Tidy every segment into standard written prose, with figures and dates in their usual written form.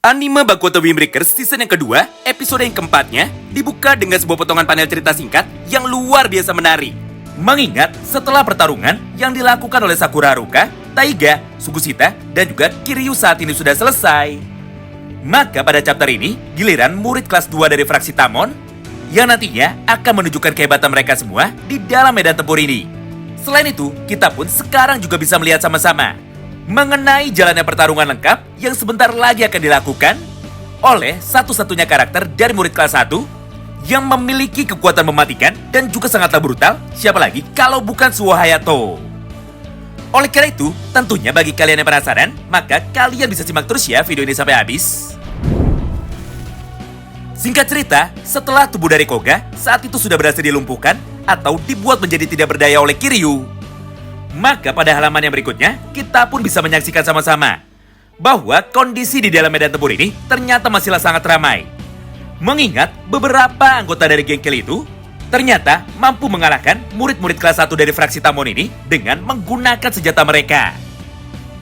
Anime Boku no Hero Breakers season yang kedua, episode yang keempatnya, dibuka dengan sebuah potongan panel cerita singkat yang luar biasa menarik. Mengingat setelah pertarungan yang dilakukan oleh Sakura Haruka, Taiga, Sugashita, dan juga Kiryu saat ini sudah selesai. Maka pada chapter ini, giliran murid kelas 2 dari fraksi Tamon yang nantinya akan menunjukkan kehebatan mereka semua di dalam medan tempur ini. Selain itu, kita pun sekarang juga bisa melihat sama-sama mengenai jalannya pertarungan lengkap yang sebentar lagi akan dilakukan oleh satu-satunya karakter dari murid kelas 1 yang memiliki kekuatan mematikan dan juga sangatlah brutal, siapa lagi kalau bukan Suo Hayato. Oleh karena itu, tentunya bagi kalian yang penasaran, maka kalian bisa simak terus ya video ini sampai habis. Singkat cerita, setelah tubuh dari Koga saat itu sudah berhasil dilumpuhkan atau dibuat menjadi tidak berdaya oleh Kiryu, maka pada halaman yang berikutnya, kita pun bisa menyaksikan sama-sama bahwa kondisi di dalam medan tempur ini ternyata masihlah sangat ramai. Mengingat beberapa anggota dari geng Kill itu ternyata mampu mengalahkan murid-murid kelas 1 dari fraksi Tamon ini dengan menggunakan senjata mereka.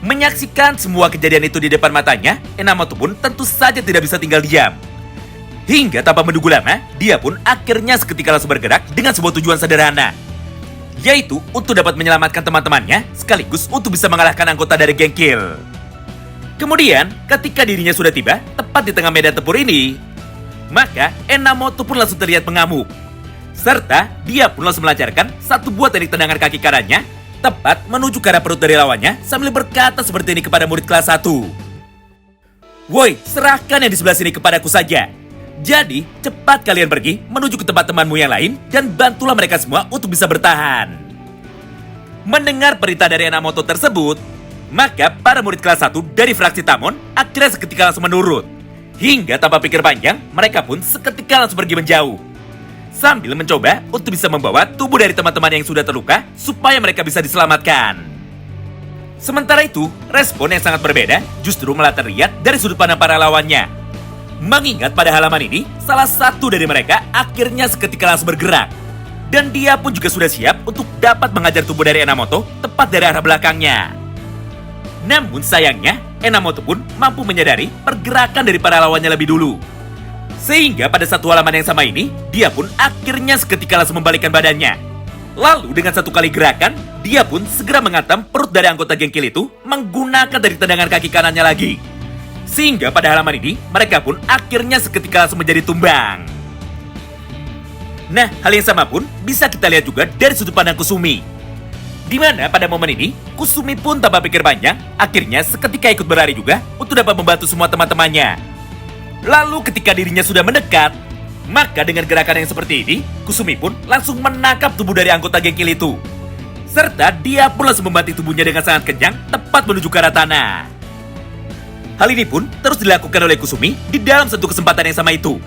Menyaksikan semua kejadian itu di depan matanya, Enamoto pun tentu saja tidak bisa tinggal diam. Hingga tanpa menunggu lama, dia pun akhirnya seketika langsung bergerak dengan sebuah tujuan sederhana, yaitu untuk dapat menyelamatkan teman-temannya sekaligus untuk bisa mengalahkan anggota dari geng Kill. Kemudian, ketika dirinya sudah tiba tepat di tengah medan tempur ini, maka Enamoto pun langsung terlihat mengamuk. Serta dia pun langsung melancarkan satu buah teknik tendangan kaki kanannya tepat menuju ke arah perut dari lawannya sambil berkata seperti ini kepada murid kelas 1. "Woi, serahkan yang di sebelah sini kepadaku saja. Jadi, cepat kalian pergi menuju ke tempat temanmu yang lain dan bantulah mereka semua untuk bisa bertahan." Mendengar perintah dari Enamoto tersebut, maka para murid kelas 1 dari fraksi Tamon akhirnya seketika langsung menurut. Hingga tanpa pikir panjang, mereka pun seketika langsung pergi menjauh, sambil mencoba untuk bisa membawa tubuh dari teman-teman yang sudah terluka supaya mereka bisa diselamatkan. Sementara itu, respon yang sangat berbeda justru malah terlihat dari sudut pandang para lawannya. Mengingat pada halaman ini, salah satu dari mereka akhirnya seketika langsung bergerak. Dan dia pun juga sudah siap untuk dapat mengajar tubuh dari Enamoto tepat dari arah belakangnya. Namun sayangnya, Enamoto pun mampu menyadari pergerakan dari para lawannya lebih dulu. Sehingga pada satu halaman yang sama ini, dia pun akhirnya seketika langsung membalikkan badannya. Lalu dengan satu kali gerakan, dia pun segera menghantam perut dari anggota geng Kill itu menggunakan dari tendangan kaki kanannya lagi. Sehingga pada halaman ini, mereka pun akhirnya seketika langsung menjadi tumbang. Nah, hal yang sama pun bisa kita lihat juga dari sudut pandang Kusumi. Di mana pada momen ini, Kusumi pun tanpa pikir panjang, akhirnya seketika ikut berlari juga untuk dapat membantu semua teman-temannya. Lalu ketika dirinya sudah mendekat, maka dengan gerakan yang seperti ini, Kusumi pun langsung menangkap tubuh dari anggota geng Kill itu. Serta dia pun langsung membanting tubuhnya dengan sangat kencang tepat menuju ke arah tanah. Hal ini pun terus dilakukan oleh Kusumi di dalam satu kesempatan yang sama itu.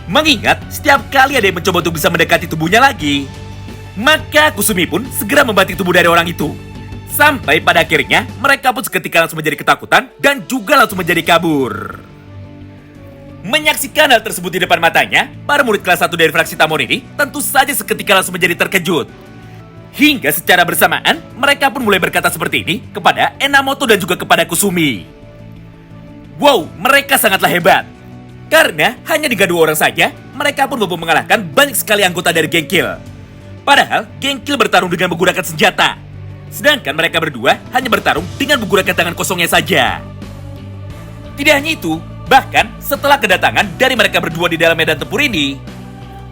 Mengingat setiap kali ada yang mencoba untuk bisa mendekati tubuhnya lagi, maka Kusumi pun segera membanting tubuh dari orang itu. Sampai pada akhirnya mereka pun seketika langsung menjadi ketakutan dan juga langsung menjadi kabur. Menyaksikan hal tersebut di depan matanya, para murid kelas 1 dari fraksi Tamon ini tentu saja seketika langsung menjadi terkejut. Hingga secara bersamaan mereka pun mulai berkata seperti ini kepada Enamoto dan juga kepada Kusumi. Wow, mereka sangatlah hebat. Karena hanya dengan 2 orang saja, mereka pun mampu mengalahkan banyak sekali anggota dari geng Kill. Padahal, geng Kill bertarung dengan menggunakan senjata. Sedangkan mereka berdua hanya bertarung dengan menggunakan tangan kosongnya saja. Tidak hanya itu, bahkan setelah kedatangan dari mereka berdua di dalam medan tempur ini,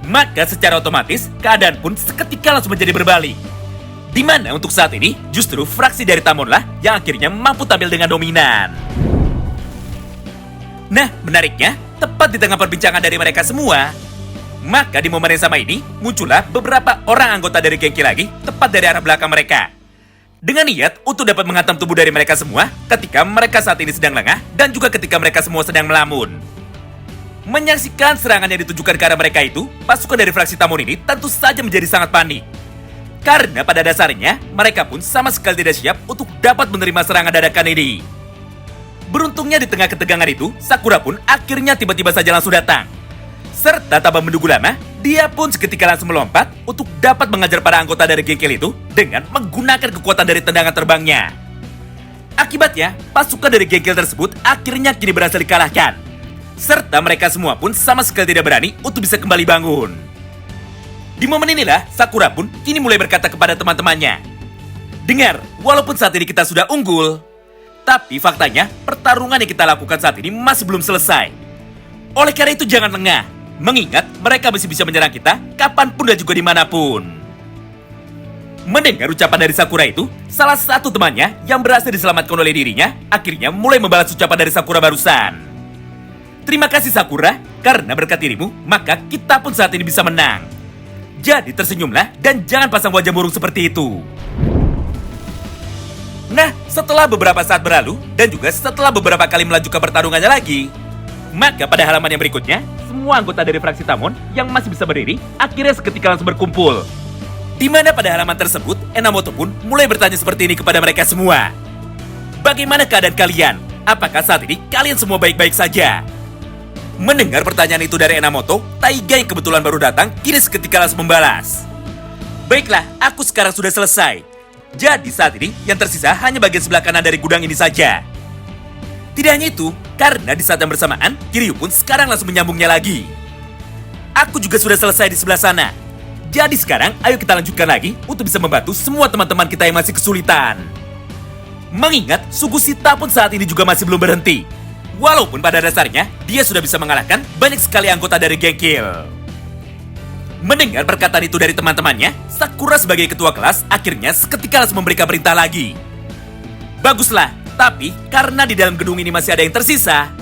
maka secara otomatis keadaan pun seketika langsung menjadi berbalik. Di mana untuk saat ini, justru fraksi dari Tamonlah yang akhirnya mampu tampil dengan dominan. Nah, menariknya, tepat di tengah perbincangan dari mereka semua, maka di momen yang sama ini, muncullah beberapa orang anggota dari geng Kill lagi tepat dari arah belakang mereka. Dengan niat untuk dapat menghantam tubuh dari mereka semua ketika mereka saat ini sedang lengah dan juga ketika mereka semua sedang melamun. Menyaksikan serangan yang ditujukan ke arah mereka itu, pasukan dari fraksi Tamon ini tentu saja menjadi sangat panik. Karena pada dasarnya, mereka pun sama sekali tidak siap untuk dapat menerima serangan dadakan ini. Beruntungnya di tengah ketegangan itu, Sakura pun akhirnya tiba-tiba saja langsung datang. Serta tanpa menunggu lama, dia pun seketika langsung melompat untuk dapat mengajar para anggota dari geng Kill itu dengan menggunakan kekuatan dari tendangan terbangnya. Akibatnya, pasukan dari geng Kill tersebut akhirnya kini berhasil dikalahkan. Serta mereka semua pun sama sekali tidak berani untuk bisa kembali bangun. Di momen inilah, Sakura pun kini mulai berkata kepada teman-temannya, "Dengar, walaupun saat ini kita sudah unggul, tapi faktanya pertarungan yang kita lakukan saat ini masih belum selesai. Oleh karena itu jangan lengah, mengingat mereka masih bisa menyerang kita kapanpun dan juga dimanapun." Mendengar ucapan dari Sakura itu, salah satu temannya yang berhasil diselamatkan oleh dirinya akhirnya mulai membalas ucapan dari Sakura barusan. "Terima kasih Sakura, karena berkat dirimu maka kita pun saat ini bisa menang. Jadi tersenyumlah dan jangan pasang wajah buruk seperti itu." Nah, setelah beberapa saat berlalu dan juga setelah beberapa kali melanjutkan pertarungannya lagi, maka pada halaman yang berikutnya, semua anggota dari fraksi Tamon yang masih bisa berdiri akhirnya seketika langsung berkumpul. Di mana pada halaman tersebut, Enamoto pun mulai bertanya seperti ini kepada mereka semua. "Bagaimana keadaan kalian? Apakah saat ini kalian semua baik-baik saja?" Mendengar pertanyaan itu dari Enamoto, Taiga yang kebetulan baru datang kini seketika langsung membalas. "Baiklah, aku sekarang sudah selesai. Jadi saat ini yang tersisa hanya bagian sebelah kanan dari gudang ini saja." Tidak hanya itu, karena di saat yang bersamaan, Kiryu pun sekarang langsung menyambungnya lagi. "Aku juga sudah selesai di sebelah sana. Jadi sekarang, ayo kita lanjutkan lagi untuk bisa membantu semua teman-teman kita yang masih kesulitan." Mengingat, Sugusita pun saat ini juga masih belum berhenti. Walaupun pada dasarnya, dia sudah bisa mengalahkan banyak sekali anggota dari geng Kill. Mendengar perkataan itu dari teman-temannya, Sakura sebagai ketua kelas akhirnya seketika langsung memberikan perintah lagi. "Baguslah, tapi karena di dalam gedung ini masih ada yang tersisa,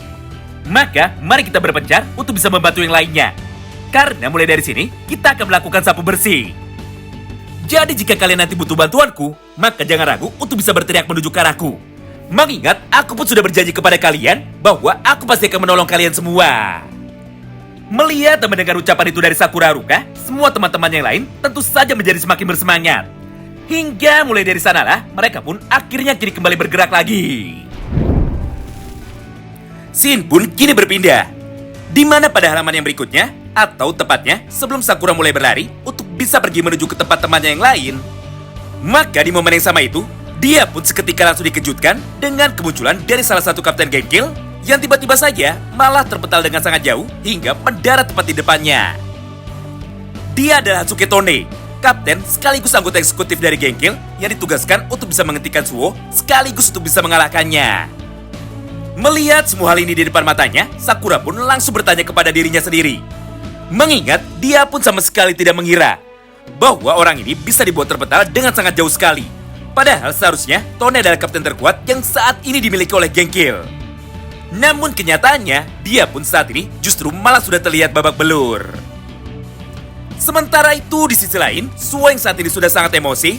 maka mari kita berpencar untuk bisa membantu yang lainnya. Karena mulai dari sini, kita akan melakukan sapu bersih. Jadi jika kalian nanti butuh bantuanku, maka jangan ragu untuk bisa berteriak menuju ke arahku. Mengingat, aku pun sudah berjanji kepada kalian bahwa aku pasti akan menolong kalian semua." Melihat dan mendengar ucapan itu dari Sakura Haruka, semua teman-teman yang lain tentu saja menjadi semakin bersemangat. Hingga mulai dari sanalah, mereka pun akhirnya kini kembali bergerak lagi. Scene pun kini berpindah, di mana pada halaman yang berikutnya, atau tepatnya sebelum Sakura mulai berlari untuk bisa pergi menuju ke tempat temannya yang lain, maka di momen yang sama itu, dia pun seketika langsung dikejutkan dengan kemunculan dari salah satu kapten geng Kill yang tiba-tiba saja malah terpental dengan sangat jauh hingga mendarat tepat di depannya. Dia adalah Hatsuki Tone, kapten sekaligus anggota eksekutif dari geng Kill yang ditugaskan untuk bisa menghentikan Suo sekaligus untuk bisa mengalahkannya. Melihat semua hal ini di depan matanya, Sakura pun langsung bertanya kepada dirinya sendiri. Mengingat dia pun sama sekali tidak mengira bahwa orang ini bisa dibuat terpental dengan sangat jauh sekali. Padahal seharusnya Tone adalah kapten terkuat yang saat ini dimiliki oleh geng Kill. Namun kenyataannya, dia pun saat ini justru malah sudah terlihat babak belur. Sementara itu di sisi lain, Suo yang saat ini sudah sangat emosi,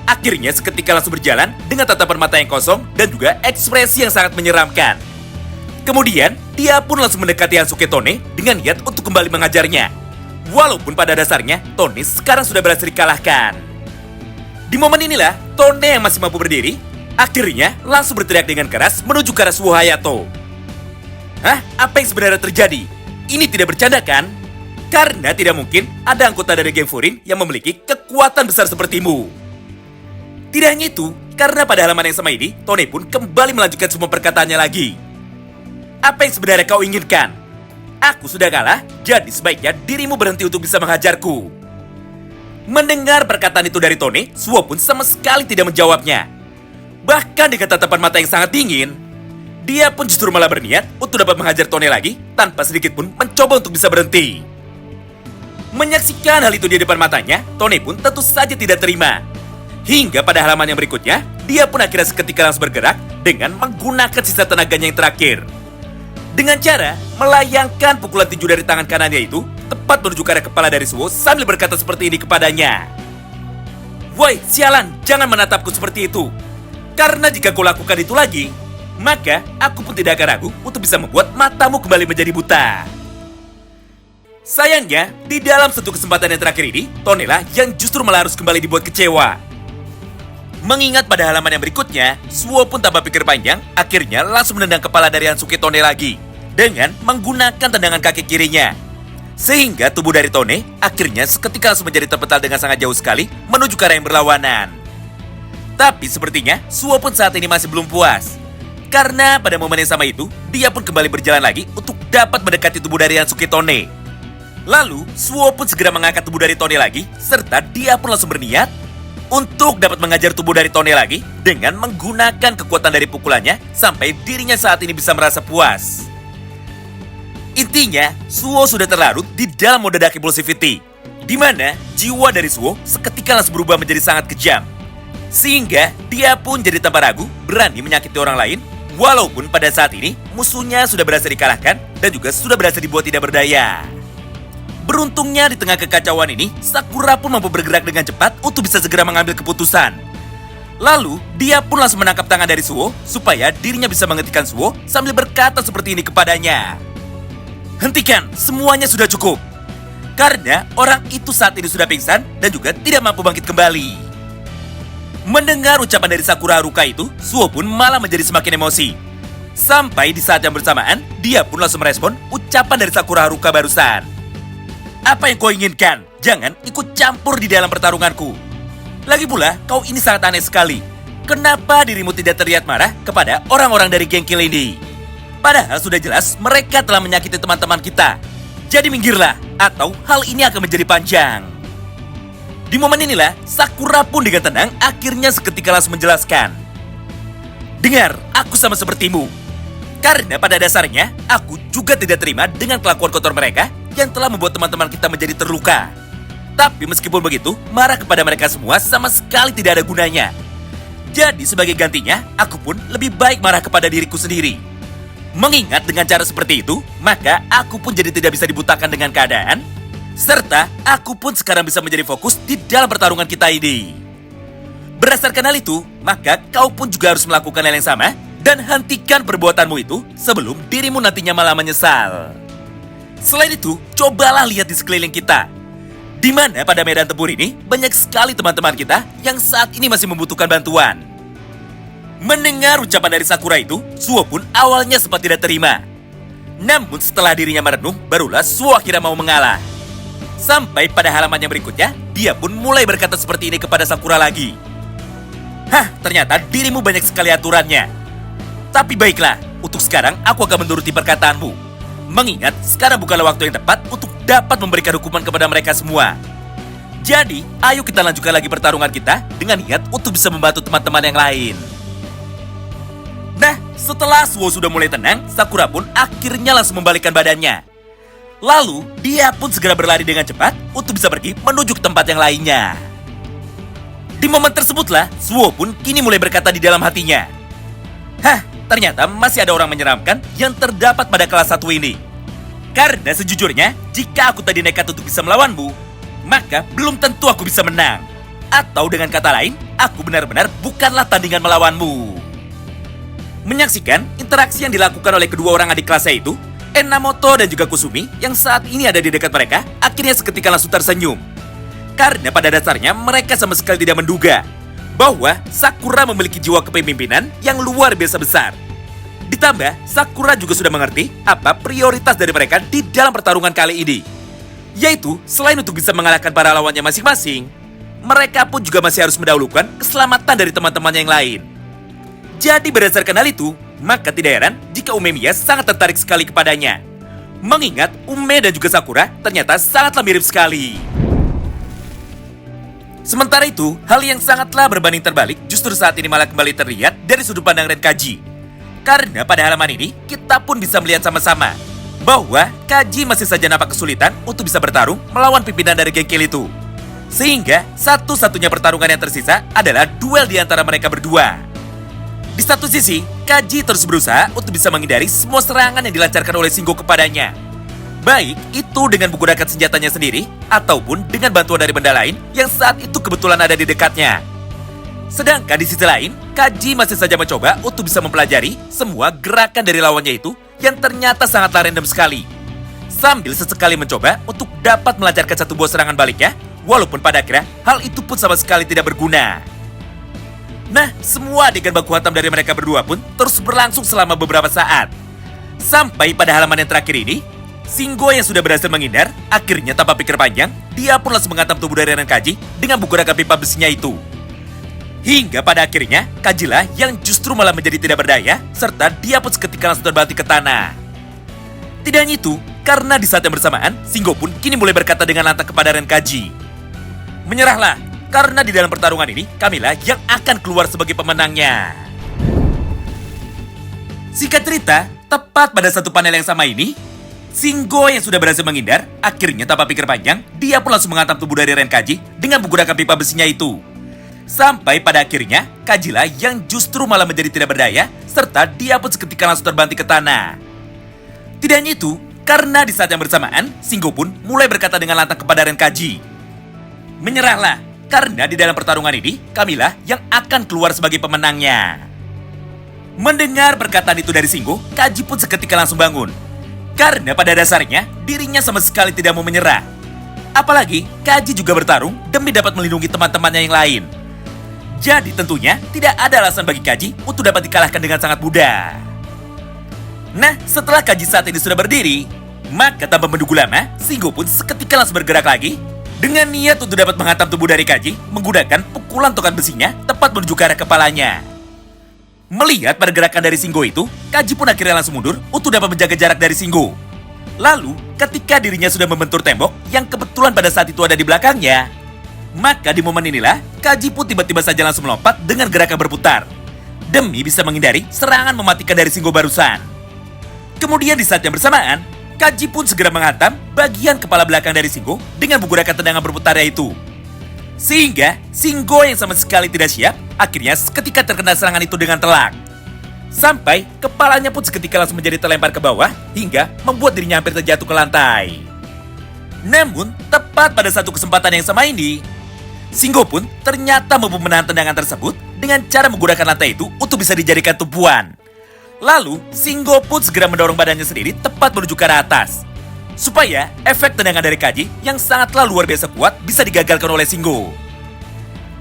akhirnya seketika langsung berjalan dengan tatapan mata yang kosong dan juga ekspresi yang sangat menyeramkan. Kemudian, dia pun langsung mendekati Hatsuki Tone dengan niat untuk kembali mengajarnya. Walaupun pada dasarnya, Tone sekarang sudah berhasil dikalahkan. Di momen inilah, Tone yang masih mampu berdiri, akhirnya langsung berteriak dengan keras menuju ke arah Suo Hayato. "Hah? Apa yang sebenarnya terjadi? Ini tidak bercanda kan? Karena tidak mungkin ada anggota dari geng Furin yang memiliki kekuatan besar sepertimu." Tidak hanya itu, karena pada halaman yang sama ini, Tone pun kembali melanjutkan semua perkataannya lagi. "Apa yang sebenarnya kau inginkan? Aku sudah kalah, jadi sebaiknya dirimu berhenti untuk bisa menghajarku." Mendengar perkataan itu dari Tone, Suo pun sama sekali tidak menjawabnya. Bahkan dengan tatapan mata yang sangat dingin, dia pun justru malah berniat untuk dapat menghajar Tone lagi tanpa sedikit pun mencoba untuk bisa berhenti. Menyaksikan hal itu di depan matanya, Tone pun tentu saja tidak terima. Hingga pada halaman yang berikutnya, dia pun akhirnya seketika langsung bergerak dengan menggunakan sisa tenaganya yang terakhir. Dengan cara melayangkan pukulan tinju dari tangan kanannya itu tepat menuju ke arah kepala dari Suo sambil berkata seperti ini kepadanya. "Woi, sialan, jangan menatapku seperti itu. Karena jika kau lakukan itu lagi, maka aku pun tidak akan ragu untuk bisa membuat matamu kembali menjadi buta." Sayangnya, di dalam satu kesempatan yang terakhir ini, Tone lah yang justru malah harus kembali dibuat kecewa. Mengingat pada halaman yang berikutnya, Suo pun tanpa pikir panjang, akhirnya langsung menendang kepala dari Hatsuki Tone lagi dengan menggunakan tendangan kaki kirinya. Sehingga tubuh dari Tone akhirnya seketika langsung menjadi terpental dengan sangat jauh sekali menuju ke arah yang berlawanan. Tapi sepertinya Suo pun saat ini masih belum puas. Karena pada momen yang sama itu, dia pun kembali berjalan lagi untuk dapat mendekati tubuh dari Natsuki Tone. Lalu, Suo pun segera mengangkat tubuh dari Tone lagi, serta dia pun langsung berniat untuk dapat mengajar tubuh dari Tone lagi dengan menggunakan kekuatan dari pukulannya sampai dirinya saat ini bisa merasa puas. Intinya, Suo sudah terlarut di dalam mode Dark Impulsivity, di mana jiwa dari Suo seketika langsung berubah menjadi sangat kejam. Sehingga dia pun jadi tanpa ragu berani menyakiti orang lain, walaupun pada saat ini musuhnya sudah berhasil dikalahkan dan juga sudah berhasil dibuat tidak berdaya. Beruntungnya di tengah kekacauan ini, Sakura pun mampu bergerak dengan cepat untuk bisa segera mengambil keputusan. Lalu, dia pun langsung menangkap tangan dari Suo supaya dirinya bisa menghentikan Suo sambil berkata seperti ini kepadanya. Hentikan, semuanya sudah cukup. Karena orang itu saat ini sudah pingsan dan juga tidak mampu bangkit kembali. Mendengar ucapan dari Sakura Haruka itu, Suo pun malah menjadi semakin emosi. Sampai di saat yang bersamaan, dia pun langsung merespon ucapan dari Sakura Haruka barusan. Apa yang kau inginkan? Jangan ikut campur di dalam pertarunganku. Lagi pula, kau ini sangat aneh sekali. Kenapa dirimu tidak terlihat marah kepada orang-orang dari geng Kill ini? Padahal sudah jelas mereka telah menyakiti teman-teman kita. Jadi minggirlah, atau hal ini akan menjadi panjang. Di momen inilah, Sakura pun dengan tenang akhirnya seketika langsung menjelaskan. Dengar, aku sama sepertimu. Karena pada dasarnya, aku juga tidak terima dengan kelakuan kotor mereka yang telah membuat teman-teman kita menjadi terluka. Tapi meskipun begitu, marah kepada mereka semua sama sekali tidak ada gunanya. Jadi sebagai gantinya, aku pun lebih baik marah kepada diriku sendiri. Mengingat dengan cara seperti itu, maka aku pun jadi tidak bisa dibutakan dengan keadaan, serta aku pun sekarang bisa menjadi fokus di dalam pertarungan kita ini. Berdasarkan hal itu, maka kau pun juga harus melakukan hal yang sama dan hentikan perbuatanmu itu sebelum dirimu nantinya malah menyesal. Selain itu, cobalah lihat di sekeliling kita. Di mana pada medan tempur ini banyak sekali teman-teman kita yang saat ini masih membutuhkan bantuan. Mendengar ucapan dari Sakura itu, Suo pun awalnya sempat tidak terima. Namun setelah dirinya merenung, barulah Suo akhirnya mau mengalah. Sampai pada halaman yang berikutnya, dia pun mulai berkata seperti ini kepada Sakura lagi. Hah, ternyata dirimu banyak sekali aturannya. Tapi baiklah, untuk sekarang aku akan menuruti perkataanmu. Mengingat sekarang bukanlah waktu yang tepat untuk dapat memberikan hukuman kepada mereka semua. Jadi, ayo kita lanjutkan lagi pertarungan kita dengan niat untuk bisa membantu teman-teman yang lain. Nah, setelah Suo sudah mulai tenang, Sakura pun akhirnya langsung membalikkan badannya. Lalu, dia pun segera berlari dengan cepat untuk bisa pergi menuju ke tempat yang lainnya. Di momen tersebutlah, Suo pun kini mulai berkata di dalam hatinya. Hah, ternyata masih ada orang menyeramkan yang terdapat pada kelas 1 ini. Karena sejujurnya, jika aku tadi nekat untuk bisa melawanmu, maka belum tentu aku bisa menang. Atau dengan kata lain, aku benar-benar bukanlah tandingan melawanmu. Menyaksikan interaksi yang dilakukan oleh kedua orang adik kelasnya itu, Enamoto dan juga Kusumi yang saat ini ada di dekat mereka, akhirnya seketika langsung tersenyum. Karena pada dasarnya mereka sama sekali tidak menduga bahwa Sakura memiliki jiwa kepemimpinan yang luar biasa besar. Ditambah, Sakura juga sudah mengerti apa prioritas dari mereka di dalam pertarungan kali ini. Yaitu, selain untuk bisa mengalahkan para lawannya masing-masing, mereka pun juga masih harus mendahulukan keselamatan dari teman-teman yang lain. Jadi berdasarkan hal itu, maka tidak heran jika Umemiya sangat tertarik sekali kepadanya. Mengingat Ume dan juga Sakura ternyata sangatlah mirip sekali. Sementara itu, hal yang sangatlah berbanding terbalik justru saat ini malah kembali terlihat dari sudut pandang Renkaji. Karena pada halaman ini, kita pun bisa melihat sama-sama bahwa Kaji masih saja nampak kesulitan untuk bisa bertarung melawan pimpinan dari geng Kill itu. Sehingga satu-satunya pertarungan yang tersisa adalah duel di antara mereka berdua. Di satu sisi, Kaji terus berusaha untuk bisa menghindari semua serangan yang dilancarkan oleh Shingo kepadanya. Baik itu dengan menggunakan senjatanya sendiri, ataupun dengan bantuan dari benda lain yang saat itu kebetulan ada di dekatnya. Sedangkan di sisi lain, Kaji masih saja mencoba untuk bisa mempelajari semua gerakan dari lawannya itu yang ternyata sangatlah random sekali. Sambil sesekali mencoba untuk dapat melancarkan satu buah serangan baliknya, walaupun pada akhirnya hal itu pun sama sekali tidak berguna. Nah, semua adegan baku hantam dari mereka berdua pun terus berlangsung selama beberapa saat. Sampai pada halaman yang terakhir ini, Shingo yang sudah berhasil menghindar, akhirnya tanpa pikir panjang, dia pun langsung menghantam tubuh dari Renkaji dengan menggunakan pipa besinya itu. Hingga pada akhirnya, Kajilah yang justru malah menjadi tidak berdaya, serta dia pun seketika langsung terbanting ke tanah. Tidak hanya itu, karena di saat yang bersamaan, Singgo pun kini mulai berkata dengan lantang kepada Renkaji. Menyerahlah, karena di dalam pertarungan ini, kamilah yang akan keluar sebagai pemenangnya. Singkat cerita, tepat pada satu panel yang sama ini, Singgo yang sudah berhasil menghindar, akhirnya tanpa pikir panjang, dia pun langsung menghantam tubuh dari Renkaji dengan menggunakan pipa besinya itu. Sampai pada akhirnya, Kajilah yang justru malah menjadi tidak berdaya, serta dia pun seketika langsung terbanting ke tanah. Tidak hanya itu, karena di saat yang bersamaan, Singgo pun mulai berkata dengan lantang kepada Renkaji. Menyerahlah, karena di dalam pertarungan ini, kamilah yang akan keluar sebagai pemenangnya. Mendengar perkataan itu dari Singgo, Kaji pun seketika langsung bangun. Karena pada dasarnya, dirinya sama sekali tidak mau menyerah. Apalagi, Kaji juga bertarung demi dapat melindungi teman-temannya yang lain. Jadi tentunya, tidak ada alasan bagi Kaji untuk dapat dikalahkan dengan sangat mudah. Nah, setelah Kaji saat ini sudah berdiri, maka tanpa menunggu lama, Singgo pun seketika langsung bergerak lagi dengan niat untuk dapat menghantam tubuh dari Kaji menggunakan pukulan tongkat besinya tepat menuju ke arah kepalanya. Melihat pergerakan dari Singgo itu, Kaji pun akhirnya langsung mundur untuk dapat menjaga jarak dari Singgo. Lalu, ketika dirinya sudah membentur tembok yang kebetulan pada saat itu ada di belakangnya, maka di momen inilah Kaji pun tiba-tiba saja langsung melompat dengan gerakan berputar demi bisa menghindari serangan mematikan dari Singgo barusan. Kemudian di saat yang bersamaan, Kaji pun segera menghantam bagian kepala belakang dari Singgo dengan menggunakan tendangan berputarnya itu. Sehingga Singgo yang sama sekali tidak siap, akhirnya seketika terkena serangan itu dengan telak. Sampai kepalanya pun seketika langsung menjadi terlempar ke bawah hingga membuat dirinya hampir terjatuh ke lantai. Namun, tepat pada satu kesempatan yang sama ini, Singgo pun ternyata mampu menahan tendangan tersebut dengan cara menggunakan lantai itu untuk bisa dijadikan tumpuan. Lalu, Singgo pun segera mendorong badannya sendiri tepat menuju ke arah atas. Supaya efek tendangan dari Kaji yang sangatlah luar biasa kuat bisa digagalkan oleh Singgo.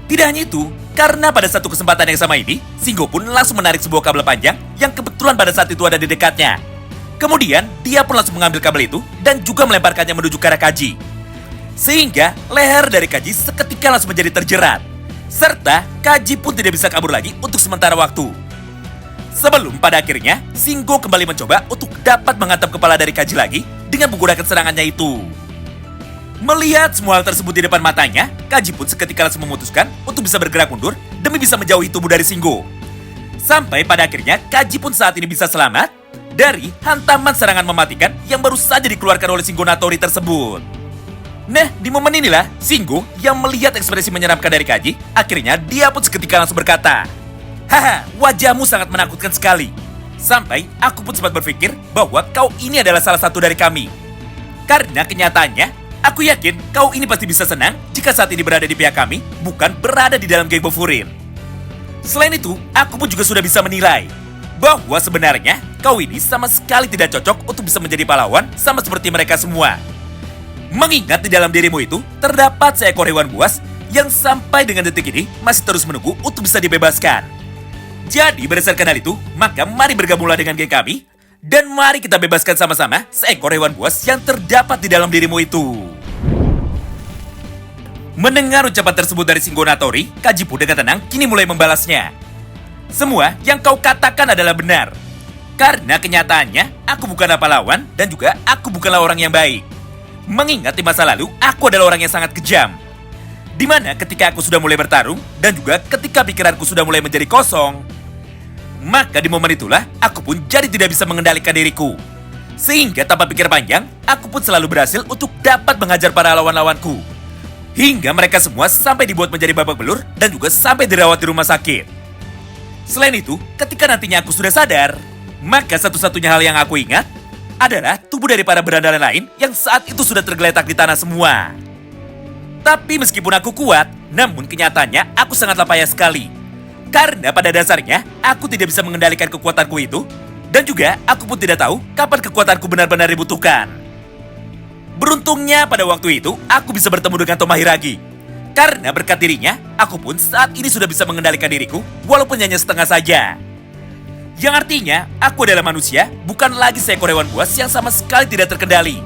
Tidak hanya itu, karena pada satu kesempatan yang sama ini, Singgo pun langsung menarik sebuah kabel panjang yang kebetulan pada saat itu ada di dekatnya. Kemudian, dia pun langsung mengambil kabel itu dan juga melemparkannya menuju ke arah Kaji. Sehingga leher dari Kaji seketika langsung menjadi terjerat. Serta Kaji pun tidak bisa kabur lagi untuk sementara waktu. Sebelum pada akhirnya, Singgo kembali mencoba untuk dapat menghantam kepala dari Kaji lagi dengan menggunakan serangannya itu. Melihat semua hal tersebut di depan matanya, Kaji pun seketika langsung memutuskan untuk bisa bergerak mundur demi bisa menjauhi tubuh dari Singgo. Sampai pada akhirnya, Kaji pun saat ini bisa selamat dari hantaman serangan mematikan yang baru saja dikeluarkan oleh Singgo Natori tersebut. Nah, di momen inilah, Singgo yang melihat ekspresi menyeramkan dari Kaji, akhirnya dia pun seketika langsung berkata, "Haha, wajahmu sangat menakutkan sekali. Sampai aku pun sempat berpikir bahwa kau ini adalah salah satu dari kami. Karena kenyataannya, aku yakin kau ini pasti bisa senang jika saat ini berada di pihak kami, bukan berada di dalam geng Bofurir. Selain itu, aku pun juga sudah bisa menilai bahwa sebenarnya kau ini sama sekali tidak cocok untuk bisa menjadi pahlawan sama seperti mereka semua. Mengingat di dalam dirimu itu terdapat seekor hewan buas yang sampai dengan detik ini masih terus menunggu untuk bisa dibebaskan. Jadi berdasarkan hal itu, maka mari bergabunglah dengan geng kami dan mari kita bebaskan sama-sama seekor hewan buas yang terdapat di dalam dirimu itu." Mendengar ucapan tersebut dari Singgo Natori, Kaji pun dengan tenang kini mulai membalasnya. "Semua yang kau katakan adalah benar. Karena kenyataannya, aku bukanlah pahlawan dan juga aku bukanlah orang yang baik. Mengingat di masa lalu, aku adalah orang yang sangat kejam. Di mana ketika aku sudah mulai bertarung dan juga ketika pikiranku sudah mulai menjadi kosong, maka di momen itulah aku pun jadi tidak bisa mengendalikan diriku. Sehingga tanpa pikir panjang, aku pun selalu berhasil untuk dapat menghajar para lawan-lawanku. Hingga mereka semua sampai dibuat menjadi babak belur dan juga sampai dirawat di rumah sakit. Selain itu, ketika nantinya aku sudah sadar, maka satu-satunya hal yang aku ingat adalah tubuh dari para berandalan lain yang saat itu sudah tergeletak di tanah semua. Tapi meskipun aku kuat, namun kenyataannya aku sangatlah payah sekali. Karena pada dasarnya, aku tidak bisa mengendalikan kekuatanku itu. Dan juga, aku pun tidak tahu kapan kekuatanku benar-benar dibutuhkan. Beruntungnya pada waktu itu, aku bisa bertemu dengan Tomahiragi. Karena berkat dirinya, aku pun saat ini sudah bisa mengendalikan diriku, walaupun hanya setengah saja. Yang artinya, aku adalah manusia, bukan lagi seekor hewan buas yang sama sekali tidak terkendali.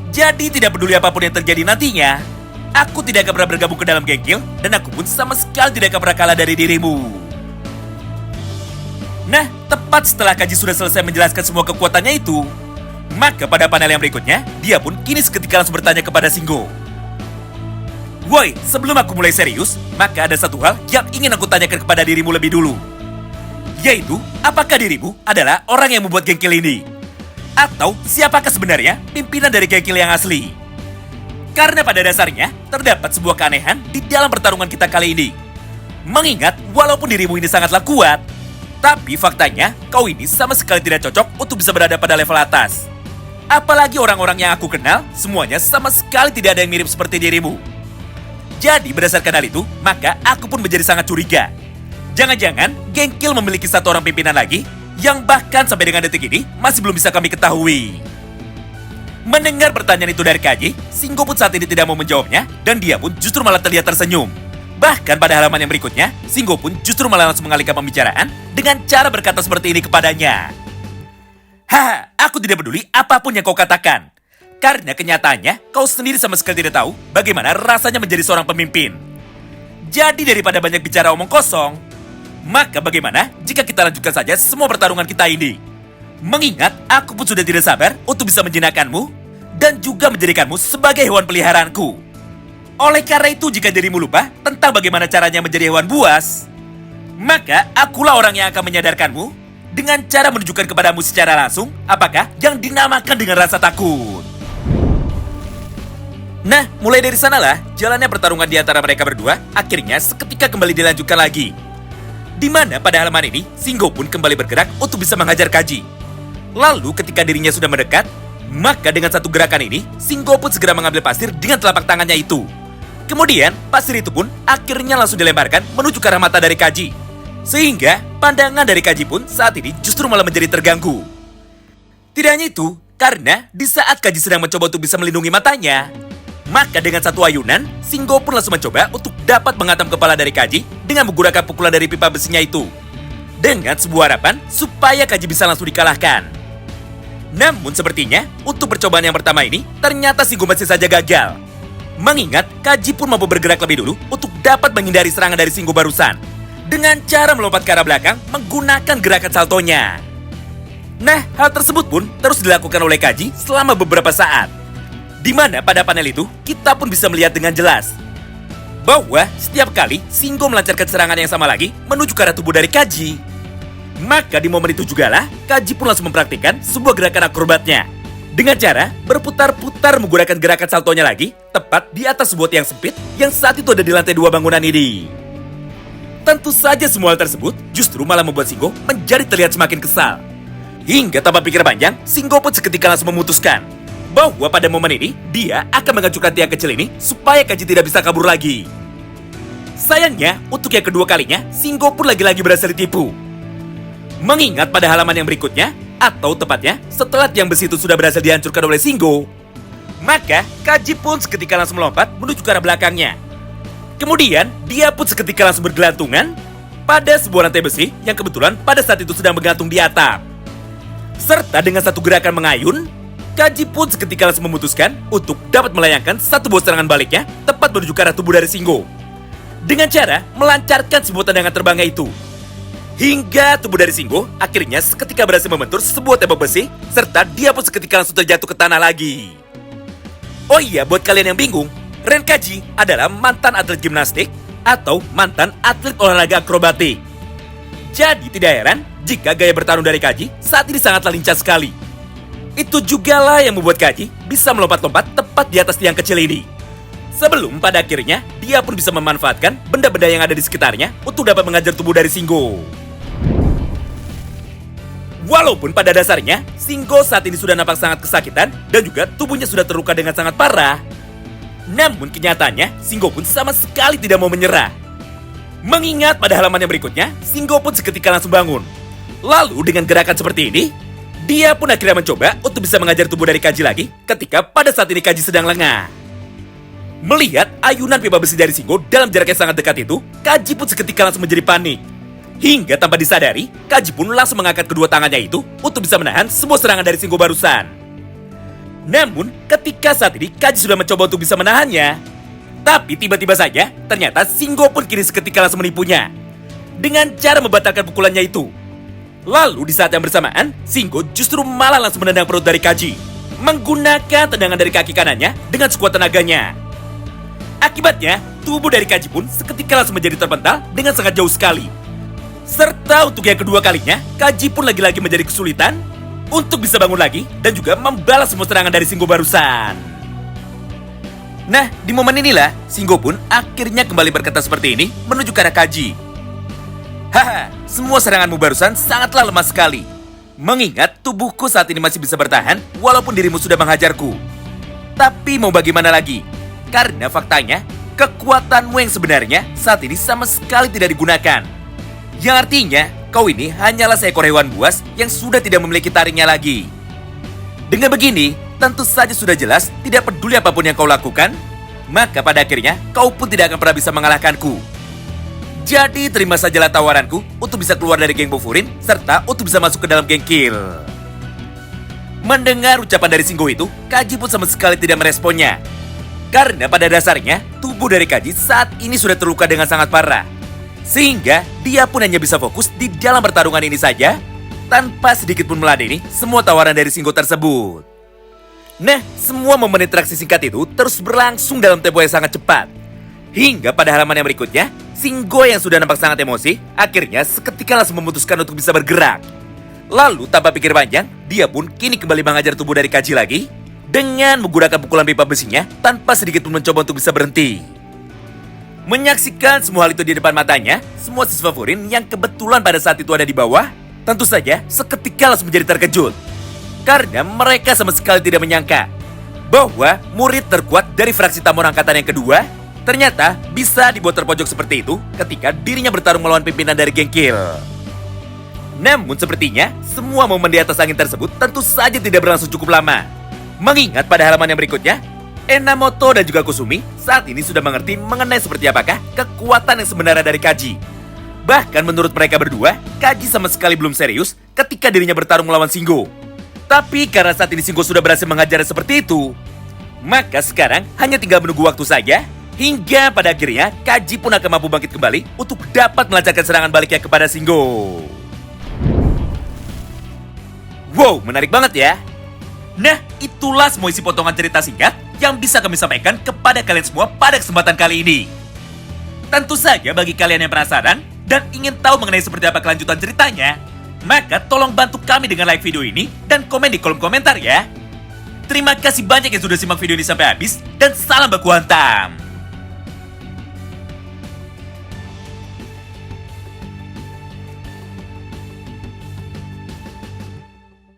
Jadi tidak peduli apapun yang terjadi nantinya, aku tidak akan pernah bergabung ke dalam geng Kill, dan aku pun sama sekali tidak akan pernah kalah dari dirimu." Nah, tepat setelah Kaji sudah selesai menjelaskan semua kekuatannya itu, Maka pada panel yang berikutnya, dia pun kini seketika langsung bertanya kepada Singgo. Woi, sebelum aku mulai serius, maka ada satu hal yang ingin aku tanyakan kepada dirimu lebih dulu. Yaitu, apakah dirimu adalah orang yang membuat gengkil ini? Atau siapakah sebenarnya pimpinan dari gengkil yang asli? Karena pada dasarnya, terdapat sebuah keanehan di dalam pertarungan kita kali ini. Mengingat, walaupun dirimu ini sangatlah kuat, tapi faktanya, kau ini sama sekali tidak cocok untuk bisa berada pada level atas. Apalagi orang-orang yang aku kenal, semuanya sama sekali tidak ada yang mirip seperti dirimu. Jadi berdasarkan hal itu, maka aku pun menjadi sangat curiga. Jangan-jangan gengkil memiliki satu orang pimpinan lagi, yang bahkan sampai dengan detik ini masih belum bisa kami ketahui. Mendengar pertanyaan itu dari Kaji, Singgo pun saat ini tidak mau menjawabnya, dan dia pun justru malah terlihat tersenyum. Bahkan pada halaman yang berikutnya, Singgo pun justru malah langsung mengalihkan pembicaraan dengan cara berkata seperti ini kepadanya. Haha, aku tidak peduli apapun yang kau katakan. Karena kenyataannya, kau sendiri sama sekali tidak tahu bagaimana rasanya menjadi seorang pemimpin. Jadi daripada banyak bicara omong kosong, maka bagaimana jika kita lanjutkan saja semua pertarungan kita ini? Mengingat aku pun sudah tidak sabar untuk bisa menjinakkanmu dan juga menjadikanmu sebagai hewan peliharaanku. Oleh karena itu, jika dirimu lupa tentang bagaimana caranya menjadi hewan buas, maka akulah orang yang akan menyadarkanmu dengan cara menunjukkan kepadamu secara langsung apakah yang dinamakan dengan rasa takut. Nah, mulai dari sanalah jalannya pertarungan di antara mereka berdua akhirnya seketika kembali dilanjutkan lagi. Di mana pada halaman ini, Singgo pun kembali bergerak untuk bisa menghajar Kaji. Lalu ketika dirinya sudah mendekat, maka dengan satu gerakan ini, Singgo pun segera mengambil pasir dengan telapak tangannya itu. Kemudian, pasir itu pun akhirnya langsung dilemparkan menuju ke arah mata dari Kaji. Sehingga, pandangan dari Kaji pun saat ini justru malah menjadi terganggu. Tidak hanya itu, karena di saat Kaji sedang mencoba untuk bisa melindungi matanya, maka dengan satu ayunan, Singgo pun langsung mencoba untuk dapat menghantam kepala dari Kaji dengan menggunakan pukulan dari pipa besinya itu. Dengan sebuah harapan supaya Kaji bisa langsung dikalahkan. Namun sepertinya, untuk percobaan yang pertama ini, ternyata Singgo masih saja gagal. Mengingat, Kaji pun mampu bergerak lebih dulu untuk dapat menghindari serangan dari Singgo barusan. Dengan cara melompat ke arah belakang menggunakan gerakan saltonya. Nah, hal tersebut pun terus dilakukan oleh Kaji selama beberapa saat. Di mana pada panel itu, kita pun bisa melihat dengan jelas bahwa setiap kali Singgo melancarkan serangan yang sama lagi menuju ke arah tubuh dari Kaji, maka di momen itu jugalah Kaji pun langsung mempraktikkan sebuah gerakan akrobatnya dengan cara berputar-putar menggunakan gerakan saltonya lagi tepat di atas sebuah tiang sempit yang saat itu ada di lantai 2 bangunan ini. Tentu saja semua hal tersebut justru malah membuat Singgo menjadi terlihat semakin kesal. Hingga tanpa pikir panjang, Singgo pun seketika langsung memutuskan bahwa pada momen ini, dia akan menghancurkan tiang kecil ini supaya Kaji tidak bisa kabur lagi. Sayangnya, untuk yang kedua kalinya, Singgo pun lagi-lagi berhasil ditipu. Mengingat pada halaman yang berikutnya, atau tepatnya setelah tiang besi itu sudah berhasil dihancurkan oleh Singgo, maka Kaji pun seketika langsung melompat menuju ke arah belakangnya. Kemudian, dia pun seketika langsung bergelantungan pada sebuah lantai besi yang kebetulan pada saat itu sedang menggantung di atap. Serta dengan satu gerakan mengayun, Kaji pun seketika langsung memutuskan untuk dapat melayangkan satu buah serangan baliknya tepat menuju ke arah tubuh dari Singgo. Dengan cara melancarkan sebuah tendangan terbangnya itu. Hingga tubuh dari Singgo akhirnya seketika berhasil membentur sebuah tembok besi, serta dia pun seketika langsung terjatuh ke tanah lagi. Oh iya, buat kalian yang bingung, Ren Kaji adalah mantan atlet gimnastik atau mantan atlet olahraga akrobatik. Jadi tidak heran jika gaya bertarung dari Kaji saat ini sangatlah lincah sekali. Itu jugalah yang membuat Kaji bisa melompat-lompat tepat di atas tiang kecil ini. Sebelum pada akhirnya, dia pun bisa memanfaatkan benda-benda yang ada di sekitarnya untuk dapat mengajar tubuh dari Singgo. Walaupun pada dasarnya, Singgo saat ini sudah nampak sangat kesakitan dan juga tubuhnya sudah terluka dengan sangat parah. Namun kenyataannya, Singgo pun sama sekali tidak mau menyerah. Mengingat pada halaman yang berikutnya, Singgo pun seketika langsung bangun. Lalu dengan gerakan seperti ini, dia pun akhirnya mencoba untuk bisa mengajar tubuh dari Kaji lagi ketika pada saat ini Kaji sedang lengah. Melihat ayunan pipa besi dari Singgo dalam jarak yang sangat dekat itu, Kaji pun seketika langsung menjadi panik. Hingga tanpa disadari, Kaji pun langsung mengangkat kedua tangannya itu untuk bisa menahan semua serangan dari Singgo barusan. Namun, ketika saat ini Kaji sudah mencoba untuk bisa menahannya, tapi tiba-tiba saja ternyata Singgo pun kini seketika langsung menipunya dengan cara membatalkan pukulannya itu. Lalu di saat yang bersamaan, Singgo justru malah langsung menendang perut dari Kaji. menggunakan tendangan dari kaki kanannya dengan sekuat tenaganya. Akibatnya, tubuh dari Kaji pun seketika langsung menjadi terpental dengan sangat jauh sekali. Serta untuk yang kedua kalinya, Kaji pun lagi-lagi menjadi kesulitan untuk bisa bangun lagi dan juga membalas semua serangan dari Shingo barusan. Nah, di momen inilah, Shingo pun akhirnya kembali berkata seperti ini menuju ke arah Kaji. Haha, semua seranganmu barusan sangatlah lemah sekali. Mengingat tubuhku saat ini masih bisa bertahan walaupun dirimu sudah menghajarku. Tapi mau bagaimana lagi? Karena faktanya, kekuatanmu yang sebenarnya saat ini sama sekali tidak digunakan. Yang artinya, kau ini hanyalah seekor hewan buas yang sudah tidak memiliki taringnya lagi. Dengan begini, tentu saja sudah jelas tidak peduli apapun yang kau lakukan, maka pada akhirnya kau pun tidak akan pernah bisa mengalahkanku. Jadi terima sajalah tawaranku untuk bisa keluar dari geng Bofurin serta untuk bisa masuk ke dalam geng Kill. Mendengar ucapan dari Shingo itu, Kaji pun sama sekali tidak meresponnya. Karena pada dasarnya, tubuh dari Kaji saat ini sudah terluka dengan sangat parah. Sehingga dia pun hanya bisa fokus di dalam pertarungan ini saja, tanpa sedikit pun meladeni semua tawaran dari Shingo tersebut. Nah, semua momen interaksi singkat itu terus berlangsung dalam tempo yang sangat cepat. Hingga pada halaman yang berikutnya, Shingo yang sudah nampak sangat emosi, akhirnya seketika langsung memutuskan untuk bisa bergerak. Lalu tanpa pikir panjang, dia pun kini kembali menghajar tubuh dari Kaji lagi, dengan menggunakan pukulan pipa besinya tanpa sedikit pun mencoba untuk bisa berhenti. Menyaksikan semua hal itu di depan matanya, semua siswa Furin yang kebetulan pada saat itu ada di bawah, tentu saja seketika langsung menjadi terkejut. Karena mereka sama sekali tidak menyangka bahwa murid terkuat dari fraksi Tamon angkatan yang kedua ternyata bisa dibuat terpojok seperti itu ketika dirinya bertarung melawan pimpinan dari geng Kill. Namun sepertinya semua momen di atas angin tersebut tentu saja tidak berlangsung cukup lama. Mengingat pada halaman yang berikutnya, Enamoto dan juga Kusumi saat ini sudah mengerti mengenai seperti apakah kekuatan yang sebenarnya dari Kaji. Bahkan menurut mereka berdua, Kaji sama sekali belum serius ketika dirinya bertarung melawan Shingo. Tapi karena saat ini Shingo sudah berhasil menghajar seperti itu, maka sekarang hanya tinggal menunggu waktu saja hingga pada akhirnya Kaji pun akan mampu bangkit kembali untuk dapat melancarkan serangan baliknya kepada Shingo. Wow, menarik banget ya. Nah, itulah semua isi potongan cerita singkat yang bisa kami sampaikan kepada kalian semua pada kesempatan kali ini. Tentu saja bagi kalian yang penasaran dan ingin tahu mengenai seperti apa kelanjutan ceritanya, maka tolong bantu kami dengan like video ini dan komen di kolom komentar ya. Terima kasih banyak yang sudah simak video ini sampai habis dan salam baku hantam.